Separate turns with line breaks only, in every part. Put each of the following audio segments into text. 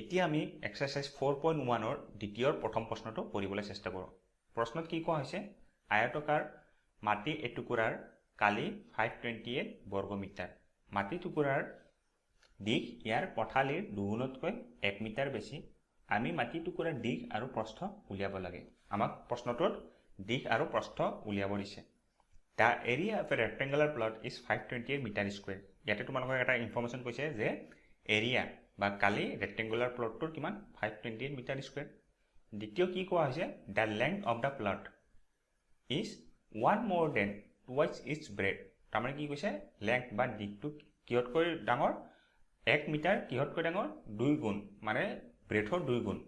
এতিয়া আমি এক্সাৰসাইজ 4.1 ৰ দ্বিতীয়ৰ প্ৰথম প্ৰশ্নটো কৰিবলৈ চেষ্টা কৰোঁ। প্ৰশ্নত কি কোৱা হৈছে? আয়তকাৰ মাটি এটুকুৰাৰ কালি 528 বৰ্গমিটাৰ। মাটি টুকুৰাৰ দিশ ইয়াৰ পথালিৰ দুগুণতকৈ 1 মিটাৰ বেছি। আমি মাটি টুকুৰাৰ দিশ আৰু প্ৰস্থ উলিয়াব লাগে। আমাক প্ৰশ্নটোত দিশ আৰু প্ৰস্থ উলিয়াব দিছে। The area of a rectangular plot is 528 metre square. ইয়াতে তোমালোকক এটা ইনফৰমেশ্যন কৈছে যে এৰিয়া বা কালি ৰেক্টেংগুলাৰ প্লটটোৰ কিমান 528 মিটাৰ স্কুৱেৰ। দ্বিতীয় কি কোৱা হৈছে? The length of the plot is 1 more than twice its breadth। তাৰমানে কি কৈছে? লেংথ বা দিশটো কিহতকৈ ডাঙৰ? 1 মিটাৰ কিহতকৈ ডাঙৰ? 2 গুণ, মানে ব্ৰেথৰ 2 গুণ।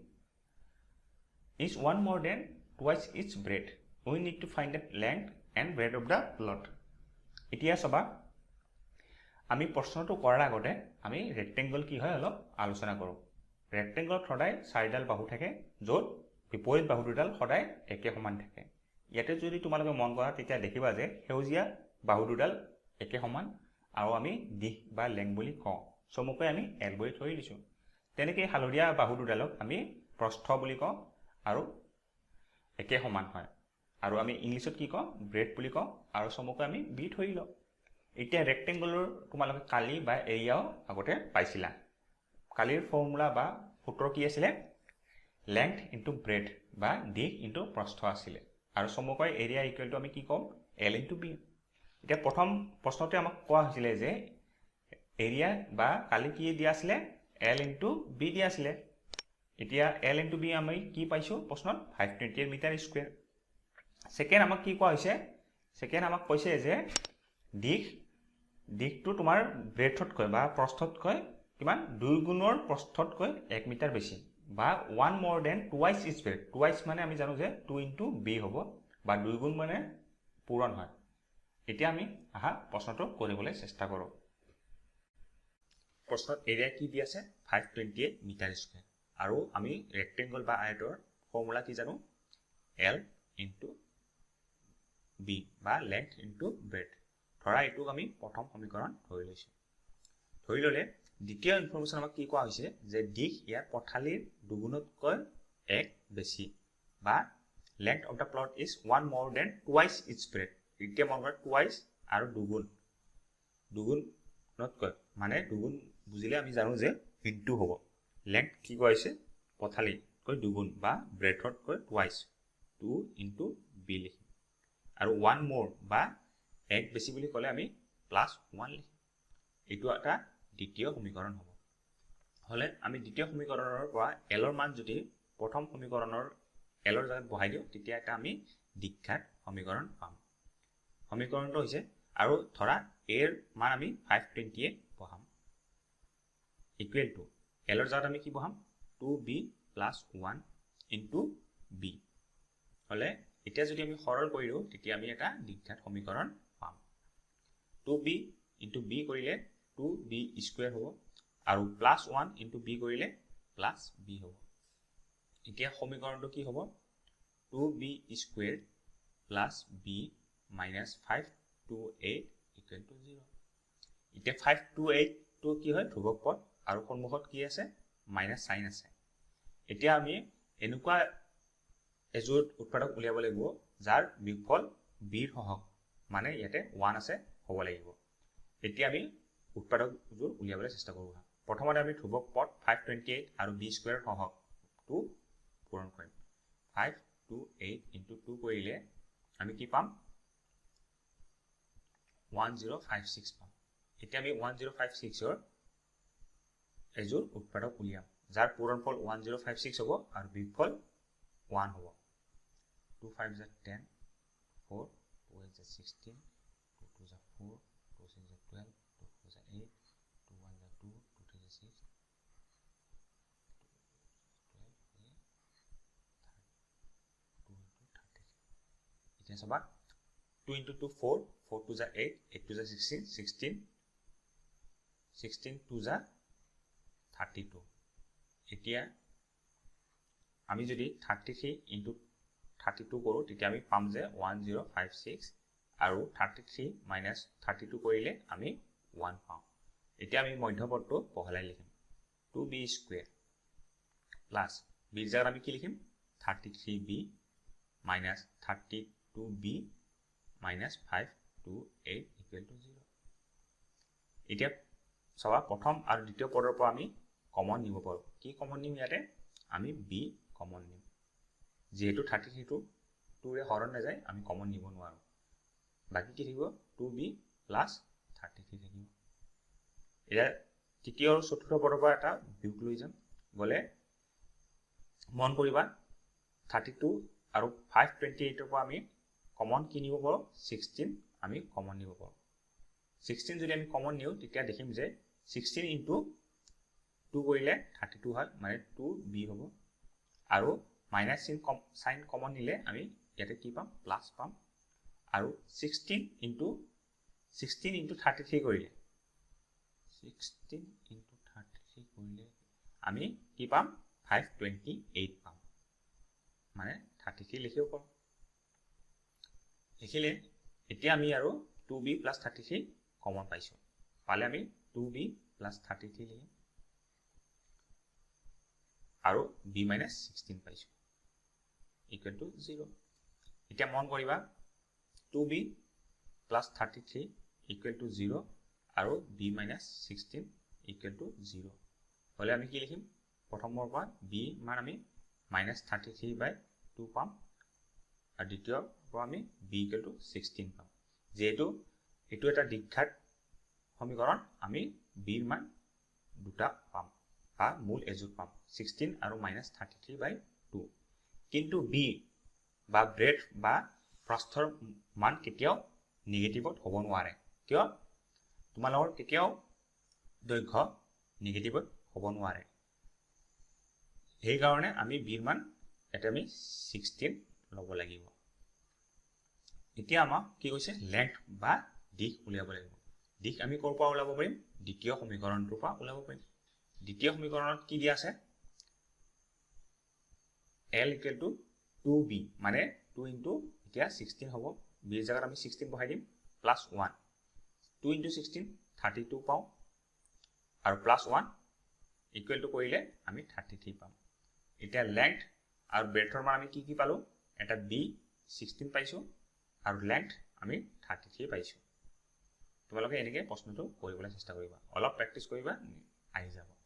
is 1 more than twice its breadth। We need to find the length and breadth of the plot। এতিয়া চাবা, আমি প্ৰশ্নটো কৰাৰ আগতে আমি ৰেক্টেংগল কি হয় অলপ আলোচনা কৰোঁ। ৰেক্টেংগলত সদায় 4ডাল বাহু থাকে, য'ত বিপৰীত বাহু দুডাল সদায় একে সমান থাকে। ইয়াতে যদি তোমালোকে মন কৰা তেতিয়া দেখিবা যে সেউজীয়া বাহু দুডাল একে সমান আৰু আমি দিশ বা লেংথ বুলি কওঁ। চমুকৈ আমি এল বুলি ধৰি দিছোঁ। তেনেকৈ হালধীয়া বাহু দুডালক আমি প্ৰস্থ বুলি কওঁ আৰু একে সমান হয়। আৰু আমি ইংলিছত কি কওঁ? ব্ৰেথ বুলি কওঁ আৰু চমুকৈ আমি বি ধৰি লওঁ। এতিয়া ৰেক্টেংগুলাৰ তোমালোকে কালি বা এৰিয়াও আগতে পাইছিলা। কালিৰ ফৰ্মুলা বা সূত্ৰ কি আছিলে? লেংথ ইনটু ব্ৰেথ বা দিশ ইনটু প্ৰস্থ আছিলে। আৰু চমুকৈ এৰিয়া ইকুৱেল টু আমি কি ক'ম? L into B. এতিয়া প্ৰথম প্ৰশ্নতে আমাক কোৱা হৈছিলে যে এৰিয়া বা কালি কি দিয়া আছিলে? এল ইনটু বি দিয়া আছিলে। এতিয়া এল ইনটু বি আমি কি পাইছোঁ প্ৰশ্নত? 528 মিটাৰ স্কুৱেৰ। ছেকেণ্ড আমাক কি কোৱা হৈছে? ছেকেণ্ড আমাক কৈছে যে দিশটো তোমাৰ ব্ৰেথতকৈ বা প্ৰস্থতকৈ কিমান? 2 গুণৰ প্ৰস্থতকৈ 1 মিটাৰ বেছি, বা 1 more than twice its breadth। Twice মানে আমি জানো যে 2 ইনটু বি হ'ব, বা 2 গুণ মানে পূৰণ হয়। এতিয়া আমি প্ৰশ্নটো কৰিবলৈ চেষ্টা কৰোঁ। প্ৰশ্নত এৰিয়া কি দি আছে? 528 মিটাৰ স্কুৱেৰ। আৰু আমি ৰেক্টেংগল বা আয়তৰ ফৰ্মুলা কি জানো? এল ইনটু বি বা লেংথ ইনটু ব্ৰেথ। ধৰা এইটোক আমি প্ৰথম সমীকৰণ ধৰি লৈছোঁ। ধৰি ল'লে দ্বিতীয় ইনফৰমেশ্যন আমাক কি কোৱা হৈছে? যে দিশ ইয়াৰ পথালিৰ দুগুণতকৈ 1 বেছি, বা length of the plot is 1 more than twice its breadth। এতিয়া মন কৰা টুৱাইচ আৰু দুগুণ, দুগুণতকৈ মানে দুগুণ বুজিলে আমি জানো যে ইনটু হ'ব। লেংথ কি কোৱা হৈছে? পথালিতকৈ দুগুণ বা ব্ৰেথতকৈ টুৱাইচ, 2 ইনটু বি লিখিম। আৰু 1 more বা 1 বেছি বুলি ক'লে আমি +1 লিখিম। এইটো এটা দ্বিতীয় সমীকৰণ হ'ব। হ'লে আমি দ্বিতীয় সমীকৰণৰ পৰা এলৰ মান যদি প্ৰথম সমীকৰণৰ এলৰ জেগাত বহাই দিওঁ, তেতিয়া এটা আমি দ্বিঘাত সমীকৰণ পাম। সমীকৰণটো হৈছে, আৰু ধৰা এৰ মান আমি 528 বহাম, ইকুৱেল টু এলৰ জেগাত আমি কি বহাম? 2b + 1 into B. হ'লে এতিয়া যদি আমি সৰল কৰি দিওঁ, তেতিয়া আমি এটা দ্বিঘাত সমীকৰণ পাম। 2b ইনটু বি কৰিলে 2b স্কুৱেৰ হ'ব, আৰু +1 ইনটু বি কৰিলে +b হ'ব। এতিয়া সমীকৰণটো কি হ'ব? 2b square plus b minus 528 equal to 0। এতিয়া 528টো কি হয়? ধ্ৰুৱক পদ, আৰু সন্মুখত কি আছে? মাইনাছ চাইন আছে। এতিয়া আমি এনেকুৱা এযোৰ উৎপাদক উলিয়াব লাগিব যাৰ বিয়োগফল বিৰ সহগ, মানে ইয়াতে 1 আছে হ'ব লাগিব। এতিয়া আমি উৎপাদকযোৰ উলিয়াবলৈ চেষ্টা কৰোঁ। প্ৰথমতে আমি ধ্ৰুৱক পদ 528 আৰু বি স্কুৱেৰ সহগটো পূৰণ কৰিম। 528 ইনটু 2 কৰিলে আমি কি পাম? 1056 পাম। এতিয়া আমি 1056ৰ এযোৰ উৎপাদক উলিয়াম, যাৰ পূৰণফল 1056 হ'ব আৰু বিয়োগফল 1 হ'ব। 2 5 = 10, 4 2 8 = 16, 2 2 = 4, 2 6 = 12, 2 4 = 8, 2 1 = 2, 2 3 = 6, 2 into 33। এতিয়া চাবা, 2 into 2 4, 4 2 = 8, 8 2 = 16, 16 2 = 32। এতিয়া আমি যদি 33 into 32 কৰোঁ, তেতিয়া আমি পাম যে 1056, আৰু 33 মাইনাছ 32 কৰিলে আমি 1 পাওঁ। এতিয়া আমি মধ্যপদটো বহলাই লিখিম। 2b স্কুৱেৰ প্লাছ বিৰ জাগাত আমি কি লিখিম 33b minus 32b minus 528 equal to 0 এতিয়া চাবা প্ৰথম আৰু দ্বিতীয় পদৰ পৰা আমি কমন নিব পাৰোঁ কি কমন নিম ইয়াতে আমি b কমন নিম যেহেতু 33 টো 2 ৰে হৰণ নাযায় আমি কমন নিব নোৱাৰো বাকি কি থাকিব 2b প্লাছ 33 থাকিব এতিয়া তৃতীয় আৰু চতুৰ্থ পদৰ পৰা এটা বিয়োগ লৈ যাম গলে মন কৰিবা 32 আৰু 528 ৰ পৰা আমি কমন কি নিব পাৰো 16 আমি কমন নিব পাৰো 16 যদি আমি কমন নিও তেতিয়া দেখিম যে 16 ইনটু 2 কৰিলে 32 হয় মানে 2b হ'ব আৰু মাইনাস সাইন কমন নিলে আমি ইয়াতে কি পাম প্লাস পাম আৰু 16 ইনটু 33 কৰিলে 16 ইনটু 33 কৰিলে আমি কি পাম 528 পাম মানে 33 লিখিব পাৰো লিখিলে এতিয়া আমি আৰু 2b plus 33 কমন পাইছো পালে আমি 2b plus 33 লিখিম আৰু b minus 16 পাইছো equal to 0 এতিয়া মন কৰিবা 2b plus 33 equal to 0 আৰু b minus 16 equal to 0 হলে আমি কি লিখিম প্ৰথমৰ পৰা b মান আমি minus 33 by 2 পাম আৰু দ্বিতীয় পৰা আমি b equal to 16 পাম যেহেতু এটো এটা দ্বিঘাত সমীকৰণ আমি b ৰ মান দুটা পাম বা মূল এজুত পাম 16 আৰু -33 by 2 কিন্তু b বা ব্ৰেথ বা প্ৰস্থৰ মান কেতিয়াও নেগেটিভত হ'ব নোৱাৰে কিয় তোমালোকৰ কেতিয়াও দৈৰ্ঘ্য নেগেটিভত হ'ব নোৱাৰে এই কাৰণে আমি b ৰ মান এটা আমি 16 লব লাগিব এতিয়া আমাক কি কৈছে লেংথ বা দিশ উলিয়াব লাগিব দিশ আমি কৰ পৰা উলাব পাৰিম দ্বিতীয় সমীকৰণটোৰ পৰা উলাব পাৰিম দ্বিতীয় সমীকৰণত কি দিয়া আছে l equal to 2b মানে 2 into এতিয়া 16 হ'ব b ৰ জাগাত আমি 16 বহাই দিম plus 1 2 into 16 32 পাও আৰু plus 1 equal to কৰিলে আমি 33 পাম এতিয়া লেংথ আৰু ব্ৰেথৰ মান আমি কি পালো এটা b 16 পাইছো আৰু লেংথ আমি 33 পাইছো তোমালোকে এনেকৈ প্ৰশ্নটো কৰিবলৈ চেষ্টা কৰিবা অলপ প্ৰেক্টিস কৰিবা আহি যাব